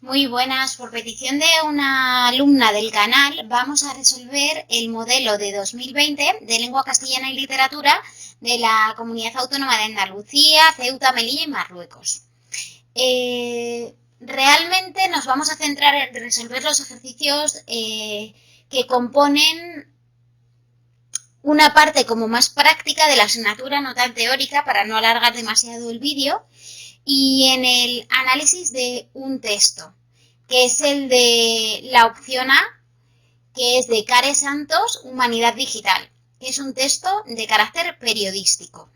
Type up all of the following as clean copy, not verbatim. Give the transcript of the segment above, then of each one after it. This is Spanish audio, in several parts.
Muy buenas, por petición de una alumna del canal vamos a resolver el modelo de 2020 de lengua castellana y literatura de la Comunidad Autónoma de Andalucía, Ceuta, Melilla y Marruecos. Realmente nos vamos a centrar en resolver los ejercicios que componen una parte como más práctica de la asignatura, no tan teórica, para no alargar demasiado el vídeo, y en el análisis de un texto, que es el de la opción A, que es de Care Santos, Humanidad Digital, que es un texto de carácter periodístico.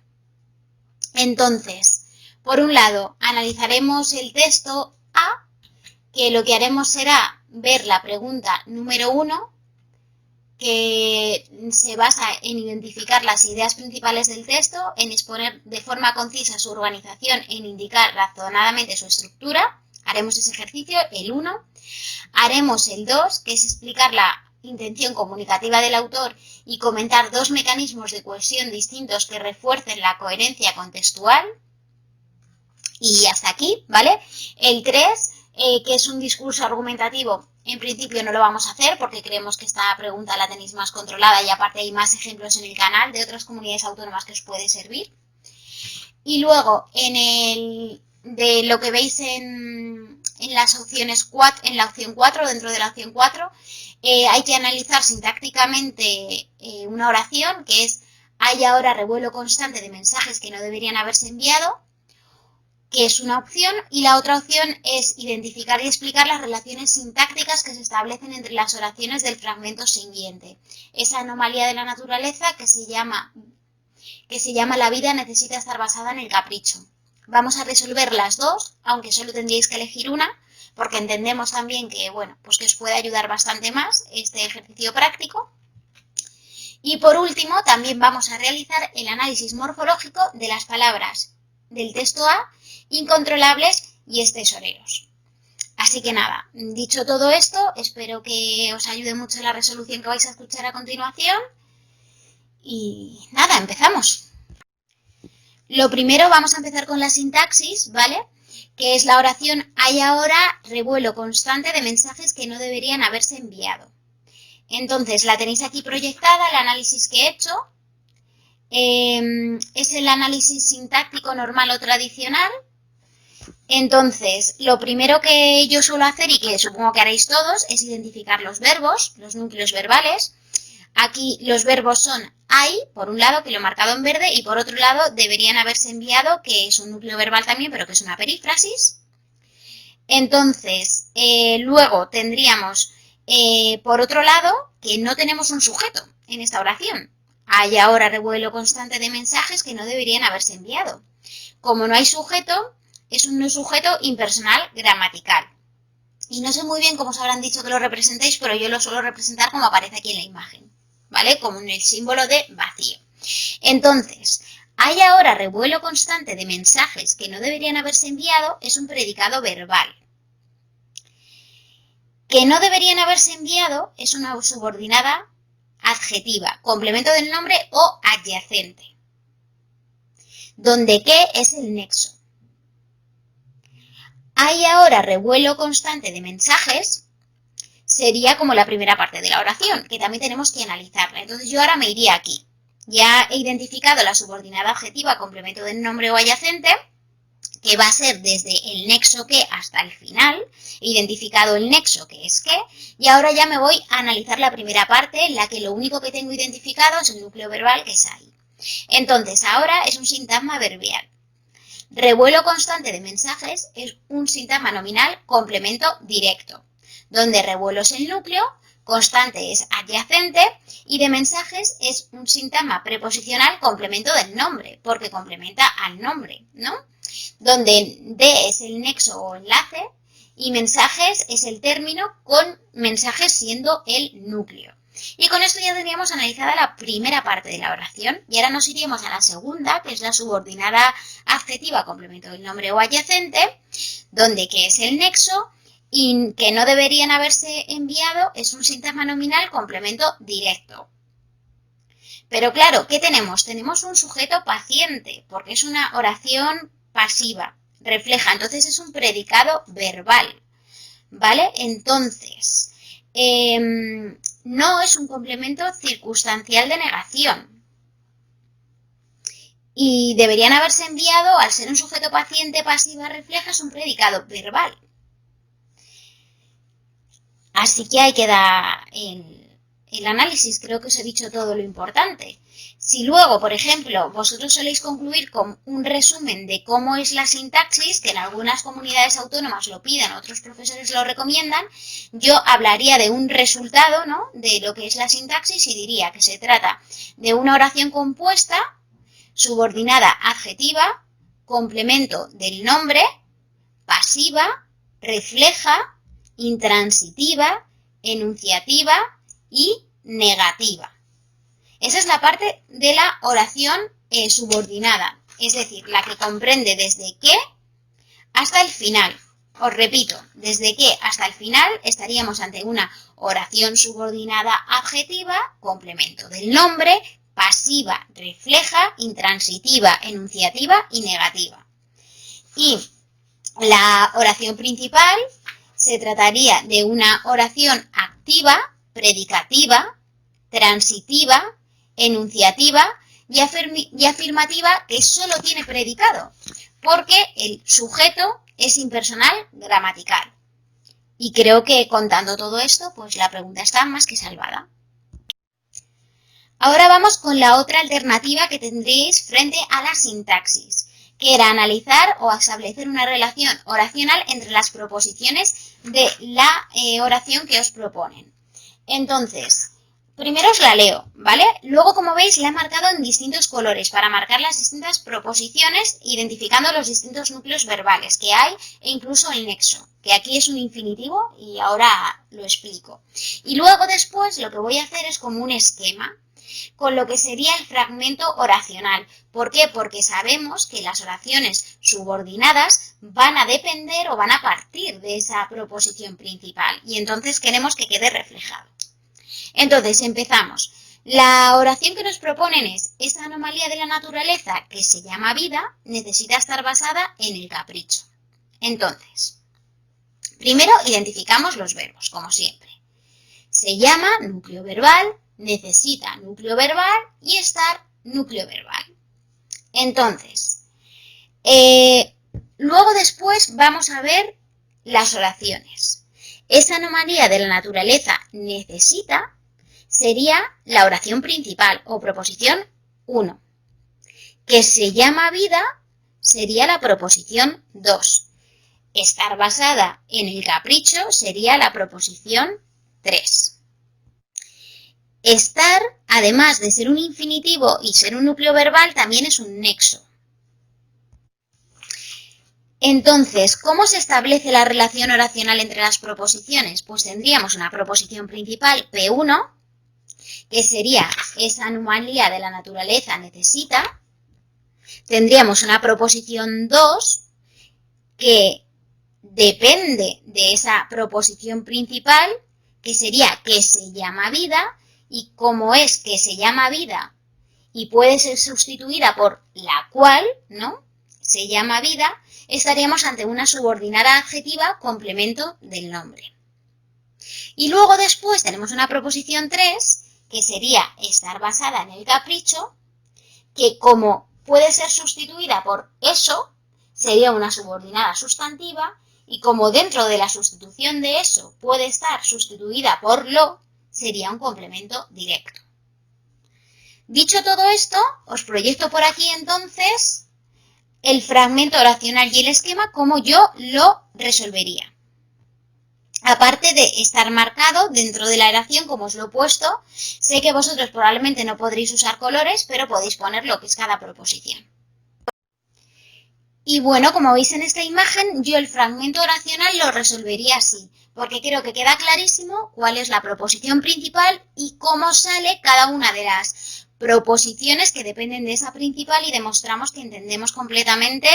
Entonces, por un lado, analizaremos el texto A, que lo que haremos será ver la pregunta número 1, que se basa en identificar las ideas principales del texto, en exponer de forma concisa su organización, en indicar razonadamente su estructura. Haremos ese ejercicio, el 1. Haremos el 2, que es explicar la intención comunicativa del autor y comentar dos mecanismos de cohesión distintos que refuercen la coherencia contextual. Y hasta aquí, ¿vale? El 3, que es un discurso argumentativo. En principio no lo vamos a hacer porque creemos que esta pregunta la tenéis más controlada y aparte hay más ejemplos en el canal de otras comunidades autónomas que os puede servir. Y luego, de lo que veis en las opciones 4, en la opción 4, dentro de la opción 4, hay que analizar sintácticamente una oración que es: hay ahora revuelo constante de mensajes que no deberían haberse enviado, que es una opción, y la otra opción es identificar y explicar las relaciones sintácticas que se establecen entre las oraciones del fragmento siguiente. Esa anomalía de la naturaleza que se llama la vida necesita estar basada en el capricho. Vamos a resolver las dos, aunque solo tendríais que elegir una, porque entendemos también que, bueno, pues que os puede ayudar bastante más este ejercicio práctico. Y por último, también vamos a realizar el análisis morfológico de las palabras del texto A: incontrolables y tesoreros. Así que nada, dicho todo esto, espero que os ayude mucho la resolución que vais a escuchar a continuación. Y nada, empezamos. Lo primero, vamos a empezar con la sintaxis, ¿vale? Que es la oración: hay ahora revuelo constante de mensajes que no deberían haberse enviado. Entonces, la tenéis aquí proyectada, el análisis que he hecho. Es el análisis sintáctico normal o tradicional. Entonces, lo primero que yo suelo hacer, y que supongo que haréis todos, es identificar los verbos, los núcleos verbales. Aquí los verbos son hay, por un lado, que lo he marcado en verde, y por otro lado deberían haberse enviado, que es un núcleo verbal también, pero que es una perífrasis. Entonces, luego tendríamos, por otro lado, que no tenemos un sujeto en esta oración. Hay ahora revuelo constante de mensajes que no deberían haberse enviado. Como no hay sujeto, es un no sujeto impersonal gramatical. Y no sé muy bien cómo os habrán dicho que lo representéis, pero yo lo suelo representar como aparece aquí en la imagen, ¿vale? Como en el símbolo de vacío. Entonces, hay ahora revuelo constante de mensajes que no deberían haberse enviado, es un predicado verbal. Que no deberían haberse enviado es una subordinada adjetiva, complemento del nombre o adyacente, donde que es el nexo. Hay ahora revuelo constante de mensajes, sería como la primera parte de la oración, que también tenemos que analizarla. Entonces yo ahora me iría aquí. Ya he identificado la subordinada adjetiva, complemento del nombre o adyacente, que va a ser desde el nexo que hasta el final. He identificado el nexo, que es que, y ahora ya me voy a analizar la primera parte, en la que lo único que tengo identificado es el núcleo verbal, que es ahí. Entonces ahora es un sintagma verbial. Revuelo constante de mensajes es un sintagma nominal complemento directo, donde revuelo es el núcleo, constante es adyacente, y de mensajes es un sintagma preposicional complemento del nombre, porque complementa al nombre, ¿no? Donde de es el nexo o enlace y mensajes es el término, con mensajes siendo el núcleo. Y con esto ya tendríamos analizada la primera parte de la oración, y ahora nos iríamos a la segunda, que es la subordinada adjetiva complemento del nombre o adyacente, donde que es el nexo y que no deberían haberse enviado es un sintagma nominal complemento directo. Pero claro, ¿qué tenemos? Tenemos un sujeto paciente, porque es una oración pasiva, refleja, entonces es un predicado verbal. ¿vale? Entonces, no es un complemento circunstancial de negación. Y deberían haberse enviado, al ser un sujeto paciente pasiva refleja, es un predicado verbal. Así que ahí queda el análisis, creo que os he dicho todo lo importante. Si luego, por ejemplo, vosotros soléis concluir con un resumen de cómo es la sintaxis, que en algunas comunidades autónomas lo piden, otros profesores lo recomiendan, yo hablaría de un resultado, ¿no?, de lo que es la sintaxis y diría que se trata de una oración compuesta, subordinada adjetiva, complemento del nombre, pasiva, refleja, intransitiva, enunciativa y negativa. Esa es la parte de la oración subordinada, es decir, la que comprende desde qué hasta el final. Os repito, desde qué hasta el final estaríamos ante una oración subordinada adjetiva, complemento del nombre, pasiva, refleja, intransitiva, enunciativa y negativa. Y la oración principal se trataría de una oración activa, predicativa, transitiva, enunciativa y afirmativa que solo tiene predicado, porque el sujeto es impersonal gramatical. Y creo que contando todo esto, pues la pregunta está más que salvada. Ahora vamos con la otra alternativa que tendréis frente a la sintaxis, que era analizar o establecer una relación oracional entre las proposiciones de la oración que os proponen. Entonces, primero os la leo, ¿vale? Luego, como veis, la he marcado en distintos colores para marcar las distintas proposiciones, identificando los distintos núcleos verbales que hay e incluso el nexo, que aquí es un infinitivo y ahora lo explico. Y luego después lo que voy a hacer es como un esquema con lo que sería el fragmento oracional. ¿Por qué? Porque sabemos que las oraciones subordinadas van a depender o van a partir de esa proposición principal y entonces queremos que quede reflejado. Entonces, empezamos. La oración que nos proponen es: esa anomalía de la naturaleza que se llama vida necesita estar basada en el capricho. Entonces, primero identificamos los verbos, como siempre. Se llama núcleo verbal, necesita núcleo verbal y estar núcleo verbal. Entonces, luego después vamos a ver las oraciones. Esa anomalía de la naturaleza necesita sería la oración principal o proposición 1. Que se llama vida sería la proposición 2. Estar basada en el capricho sería la proposición 3. Estar, además de ser un infinitivo y ser un núcleo verbal, también es un nexo. Entonces, ¿cómo se establece la relación oracional entre las proposiciones? Pues tendríamos una proposición principal, P1, que sería esa anomalía de la naturaleza necesita. Tendríamos una proposición 2, que depende de esa proposición principal, que sería que se llama vida, y como es que se llama vida y puede ser sustituida por la cual, ¿no?, se llama vida, estaríamos ante una subordinada adjetiva complemento del nombre. Y luego después tenemos una proposición 3, que sería estar basada en el capricho, que como puede ser sustituida por eso, sería una subordinada sustantiva, y como dentro de la sustitución de eso puede estar sustituida por lo, sería un complemento directo. Dicho todo esto, os proyecto por aquí entonces el fragmento oracional y el esquema como yo lo resolvería. Aparte de estar marcado dentro de la oración como os lo he puesto, sé que vosotros probablemente no podréis usar colores, pero podéis poner lo que es cada proposición. Y bueno, como veis en esta imagen, yo el fragmento oracional lo resolvería así, porque creo que queda clarísimo cuál es la proposición principal y cómo sale cada una de las proposiciones que dependen de esa principal y demostramos que entendemos completamente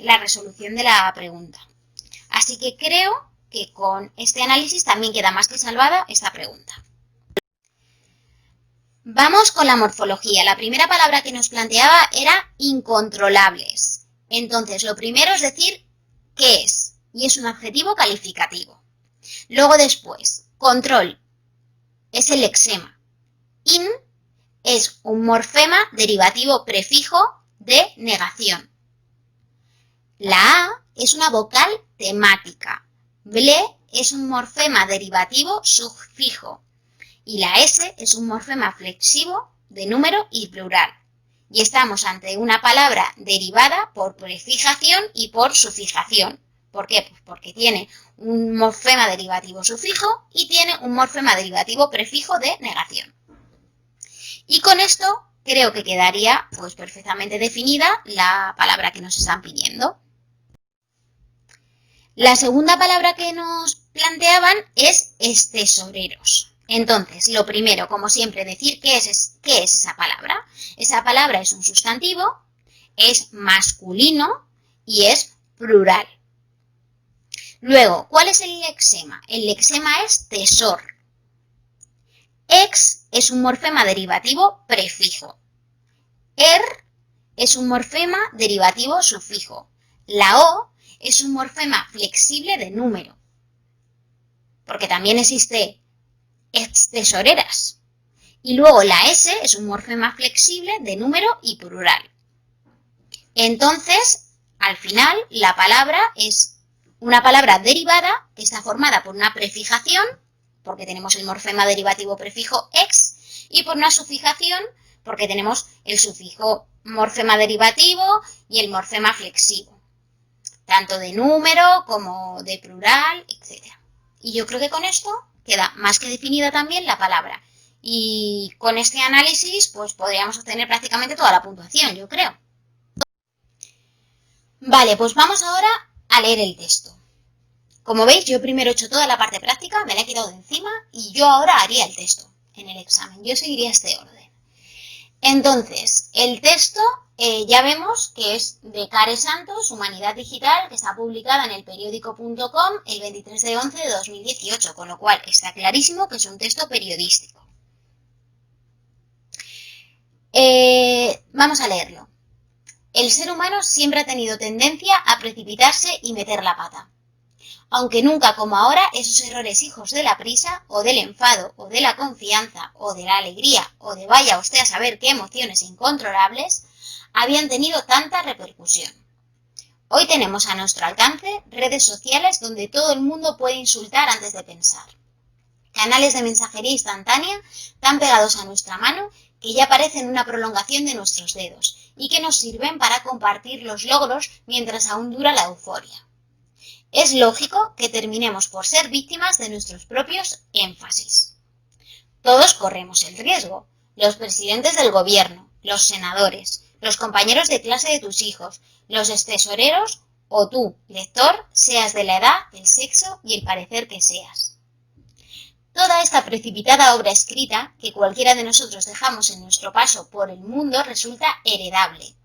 la resolución de la pregunta. Así que creo que con este análisis también queda más que salvada esta pregunta. Vamos con la morfología. La primera palabra que nos planteaba era incontrolables. Entonces, lo primero es decir qué es. y es un adjetivo calificativo. Luego después, control es el lexema. In es un morfema derivativo prefijo de negación. La A es una vocal temática. Ble es un morfema derivativo sufijo. Y la S es un morfema flexivo de número y plural. Y estamos ante una palabra derivada por prefijación y por sufijación. ¿Por qué? Pues porque tiene un morfema derivativo sufijo y tiene un morfema derivativo prefijo de negación. Y con esto creo que quedaría pues perfectamente definida la palabra que nos están pidiendo. La segunda palabra que nos planteaban es estesoreros. Entonces, lo primero, como siempre, decir qué es esa palabra. Esa palabra es un sustantivo, es masculino y es plural. Luego, ¿cuál es el lexema? El lexema es tesor. Ex es un morfema derivativo prefijo. Er es un morfema derivativo sufijo. La O es un morfema flexible de número. Porque también existe tesoreras. Y luego la S es un morfema flexible de número y plural. Entonces, al final, la palabra es una palabra derivada que está formada por una prefijación, porque tenemos el morfema derivativo prefijo ex, y por una sufijación, porque tenemos el sufijo morfema derivativo y el morfema flexivo, tanto de número como de plural, etc. Y yo creo que con esto queda más que definida también la palabra. Y con este análisis, pues podríamos obtener prácticamente toda la puntuación, yo creo. Vale, pues vamos ahora a leer el texto. Como veis, yo primero he hecho toda la parte práctica, me la he quitado de encima y yo ahora haría el texto en el examen. Yo seguiría este orden. Entonces, el texto ya vemos que es de Care Santos, Humanidad Digital, que está publicada en el periódico.com el 23 de 11 de 2018, con lo cual está clarísimo que es un texto periodístico. Vamos a leerlo. El ser humano siempre ha tenido tendencia a precipitarse y meter la pata. Aunque nunca como ahora esos errores hijos de la prisa, o del enfado, o de la confianza, o de la alegría, o de vaya usted a saber qué emociones incontrolables, habían tenido tanta repercusión. Hoy tenemos a nuestro alcance redes sociales donde todo el mundo puede insultar antes de pensar. Canales de mensajería instantánea tan pegados a nuestra mano que ya parecen una prolongación de nuestros dedos y que nos sirven para compartir los logros mientras aún dura la euforia. Es lógico que terminemos por ser víctimas de nuestros propios énfasis. Todos corremos el riesgo. Los presidentes del gobierno, los senadores, los compañeros de clase de tus hijos, los tesoreros o tú, lector, seas de la edad, el sexo y el parecer que seas. Toda esta precipitada obra escrita que cualquiera de nosotros dejamos en nuestro paso por el mundo resulta heredable.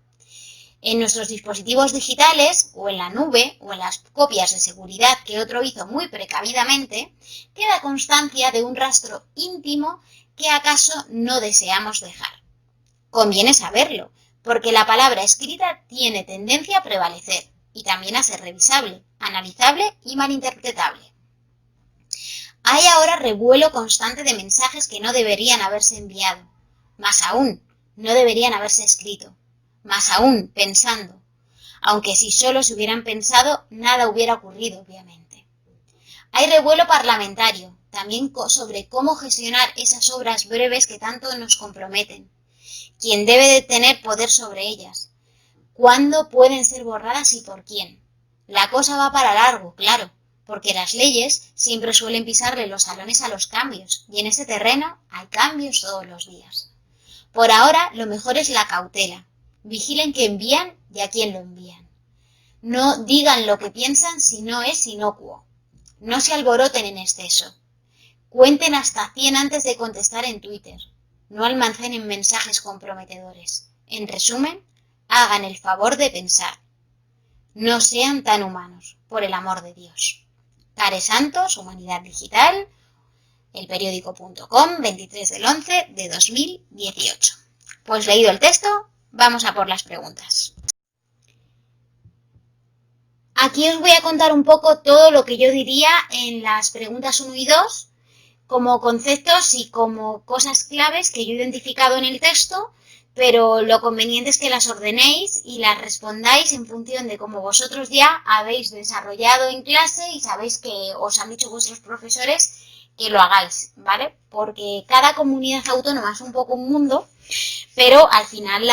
En nuestros dispositivos digitales, o en la nube, o en las copias de seguridad que otro hizo muy precavidamente, queda constancia de un rastro íntimo que acaso no deseamos dejar. Conviene saberlo, porque la palabra escrita tiene tendencia a prevalecer, y también a ser revisable, analizable y malinterpretable. Hay ahora revuelo constante de mensajes que no deberían haberse enviado, más aún, no deberían haberse escrito. Más aún, pensando, aunque si solo se hubieran pensado, nada hubiera ocurrido, obviamente. Hay revuelo parlamentario, también sobre cómo gestionar esas obras breves que tanto nos comprometen, quién debe de tener poder sobre ellas, cuándo pueden ser borradas y por quién. La cosa va para largo, claro, porque las leyes siempre suelen pisarle los talones a los cambios, y en ese terreno hay cambios todos los días. Por ahora, lo mejor es la cautela. Vigilen qué envían y a quién lo envían. No digan lo que piensan si no es inocuo. No se alboroten en exceso. Cuenten hasta 100 antes de contestar en Twitter. No almacenen mensajes comprometedores. En resumen, hagan el favor de pensar. No sean tan humanos, por el amor de Dios. Care Santos, Humanidad Digital, elperiódico.com, 23 del 11 de 2018. Pues leído el texto, vamos a por las preguntas. Aquí os voy a contar un poco todo lo que yo diría en las preguntas 1 y 2, como conceptos y como cosas claves que yo he identificado en el texto, pero lo conveniente es que las ordenéis y las respondáis en función de cómo vosotros ya habéis desarrollado en clase y sabéis que os han dicho vuestros profesores que lo hagáis, ¿vale? Porque cada comunidad autónoma es un poco un mundo, pero al final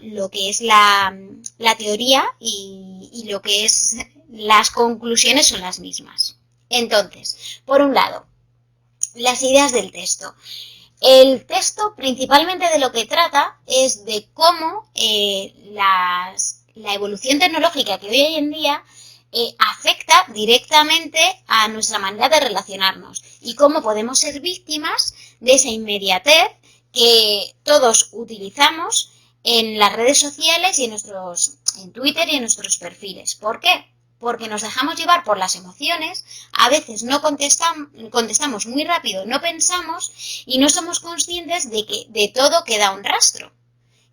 lo que es la teoría y lo que es las conclusiones son las mismas. Entonces, por un lado, las ideas del texto. El texto principalmente de lo que trata es de cómo la evolución tecnológica que hoy en día afecta directamente a nuestra manera de relacionarnos y cómo podemos ser víctimas de esa inmediatez que todos utilizamos en las redes sociales y en Twitter y en nuestros perfiles. ¿Por qué? Porque nos dejamos llevar por las emociones, a veces no contestamos muy rápido, no pensamos y no somos conscientes de que de todo queda un rastro.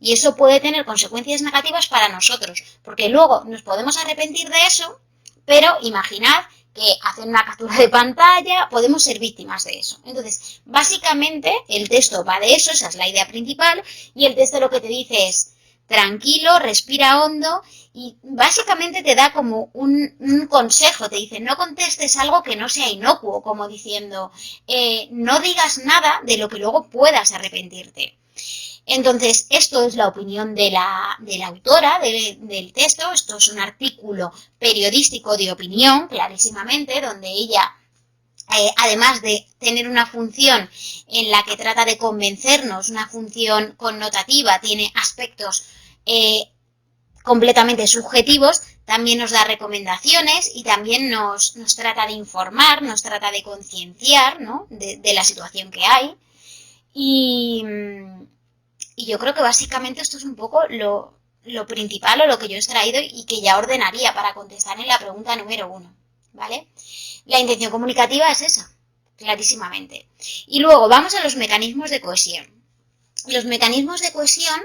Y eso puede tener consecuencias negativas para nosotros, porque luego nos podemos arrepentir de eso, pero imaginad que hacen una captura de pantalla, podemos ser víctimas de eso. Entonces, básicamente el texto va de eso, esa es la idea principal, y el texto lo que te dice es tranquilo, respira hondo y básicamente te da como un consejo, te dice no contestes algo que no sea inocuo, como diciendo no digas nada de lo que luego puedas arrepentirte. Entonces, esto es la opinión de la autora del texto, esto es un artículo periodístico de opinión, clarísimamente, donde ella, además de tener una función en la que trata de convencernos, una función connotativa, tiene aspectos completamente subjetivos, también nos da recomendaciones y también nos trata de informar, nos trata de concienciar, ¿no?, de la situación que hay. Y yo creo que básicamente esto es un poco lo principal o lo que yo he extraído y que ya ordenaría para contestar en la pregunta número 1, ¿vale? La intención comunicativa es esa, clarísimamente. Y luego vamos a los mecanismos de cohesión. Los mecanismos de cohesión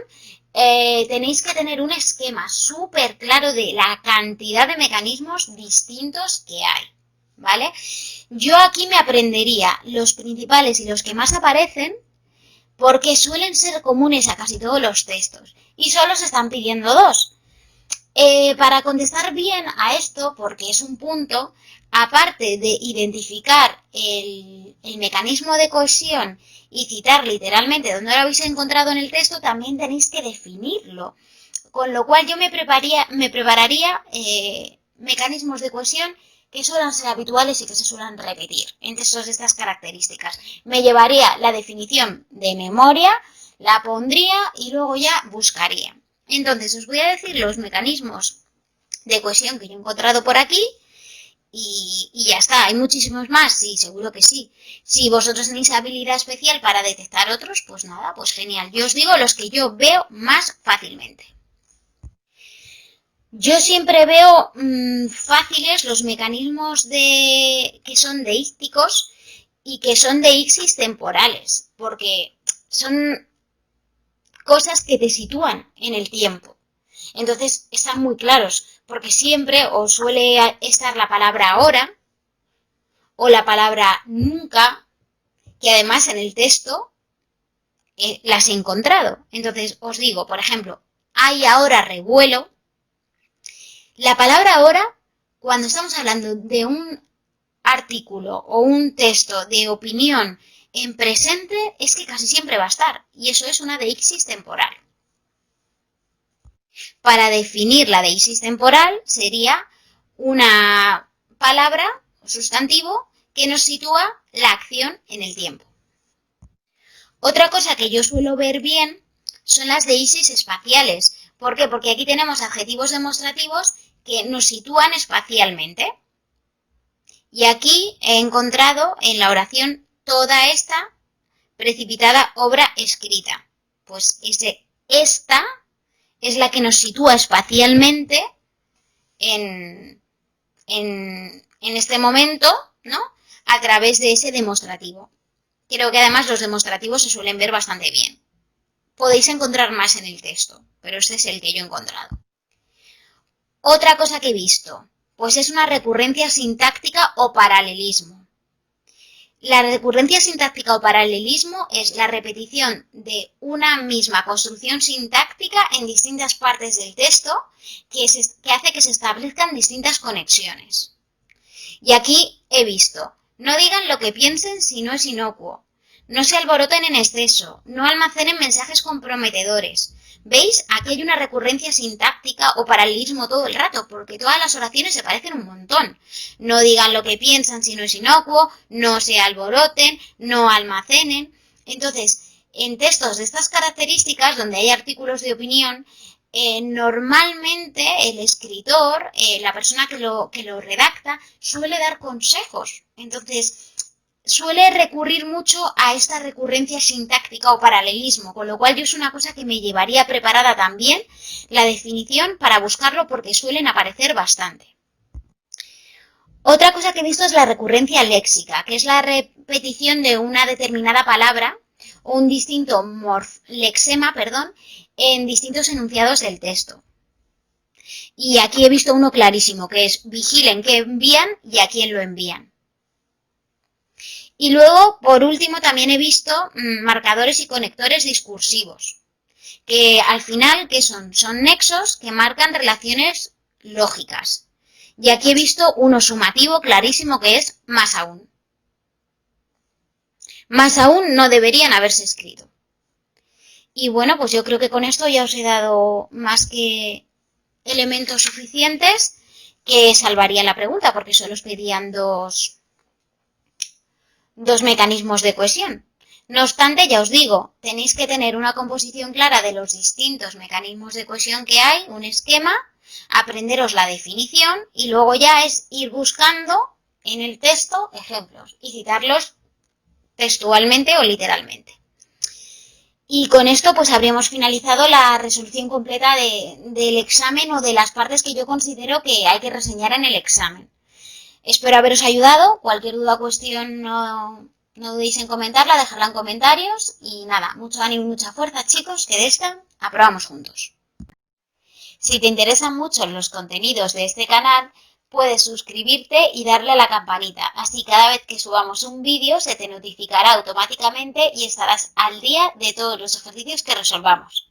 tenéis que tener un esquema súper claro de la cantidad de mecanismos distintos que hay, ¿vale? Yo aquí me aprendería los principales y los que más aparecen, porque suelen ser comunes a casi todos los textos y solo se están pidiendo 2. Para contestar bien a esto, porque es un punto, aparte de identificar el mecanismo de cohesión y citar literalmente dónde lo habéis encontrado en el texto, también tenéis que definirlo. Con lo cual yo me prepararía mecanismos de cohesión que suelen ser habituales y que se suelen repetir entre todas estas características. Me llevaría la definición de memoria, la pondría y luego ya buscaría. Entonces os voy a decir los mecanismos de cohesión que yo he encontrado por aquí y ya está. Hay muchísimos más, sí, seguro que sí. Si vosotros tenéis habilidad especial para detectar otros, pues nada, pues genial. Yo os digo los que yo veo más fácilmente. Yo siempre veo fáciles los mecanismos que son deísticos y que son deixis temporales, porque son cosas que te sitúan en el tiempo. Entonces están muy claros, porque siempre os suele estar la palabra ahora o la palabra nunca, que además en el texto las he encontrado. Entonces os digo, por ejemplo, hay ahora revuelo. La palabra ahora, cuando estamos hablando de un artículo o un texto de opinión en presente, es que casi siempre va a estar, y eso es una deixis temporal. Para definir la deixis temporal sería una palabra o sustantivo que nos sitúa la acción en el tiempo. Otra cosa que yo suelo ver bien son las deixis espaciales. ¿Por qué? Porque aquí tenemos adjetivos demostrativos que nos sitúan espacialmente. Y aquí he encontrado en la oración toda esta precipitada obra escrita. Pues esta es la que nos sitúa espacialmente en este momento, ¿no?, a través de ese demostrativo. Creo que además los demostrativos se suelen ver bastante bien. Podéis encontrar más en el texto, pero este es el que yo he encontrado. Otra cosa que he visto, Pues es una recurrencia sintáctica o paralelismo. La recurrencia sintáctica o paralelismo es la repetición de una misma construcción sintáctica en distintas partes del texto que hace que se establezcan distintas conexiones. Y aquí he visto, no digan lo que piensen si no es inocuo, no se alboroten en exceso, no almacenen mensajes comprometedores. ¿Veis? Aquí hay una recurrencia sintáctica o paralelismo todo el rato, porque todas las oraciones se parecen un montón. No digan lo que piensan si no es inocuo, no se alboroten, no almacenen. Entonces, en textos de estas características, donde hay artículos de opinión, normalmente el escritor, la persona que lo redacta, suele dar consejos. Entonces, suele recurrir mucho a esta recurrencia sintáctica o paralelismo, con lo cual yo es una cosa que me llevaría preparada también la definición para buscarlo porque suelen aparecer bastante. Otra cosa que he visto es la recurrencia léxica, que es la repetición de una determinada palabra o un distinto lexema, en distintos enunciados del texto. Y aquí he visto uno clarísimo, que es vigilen qué envían y a quién lo envían. Y luego, por último, también he visto marcadores y conectores discursivos, que al final, ¿qué son? Son nexos que marcan relaciones lógicas. Y aquí he visto uno sumativo clarísimo que es más aún. Más aún no deberían haberse escrito. Y bueno, pues yo creo que con esto ya os he dado más que elementos suficientes que salvarían la pregunta, porque solo os pedían dos mecanismos de cohesión. No obstante, ya os digo, tenéis que tener una composición clara de los distintos mecanismos de cohesión que hay, un esquema, aprenderos la definición y luego ya es ir buscando en el texto ejemplos y citarlos textualmente o literalmente. Y con esto pues habríamos finalizado la resolución completa del examen o de las partes que yo considero que hay que reseñar en el examen. Espero haberos ayudado. Cualquier duda o cuestión no dudéis en comentarla, dejarla en comentarios. Y nada, mucho ánimo y mucha fuerza, chicos, que de esta aprobamos juntos. Si te interesan mucho los contenidos de este canal, puedes suscribirte y darle a la campanita. Así cada vez que subamos un vídeo se te notificará automáticamente y estarás al día de todos los ejercicios que resolvamos.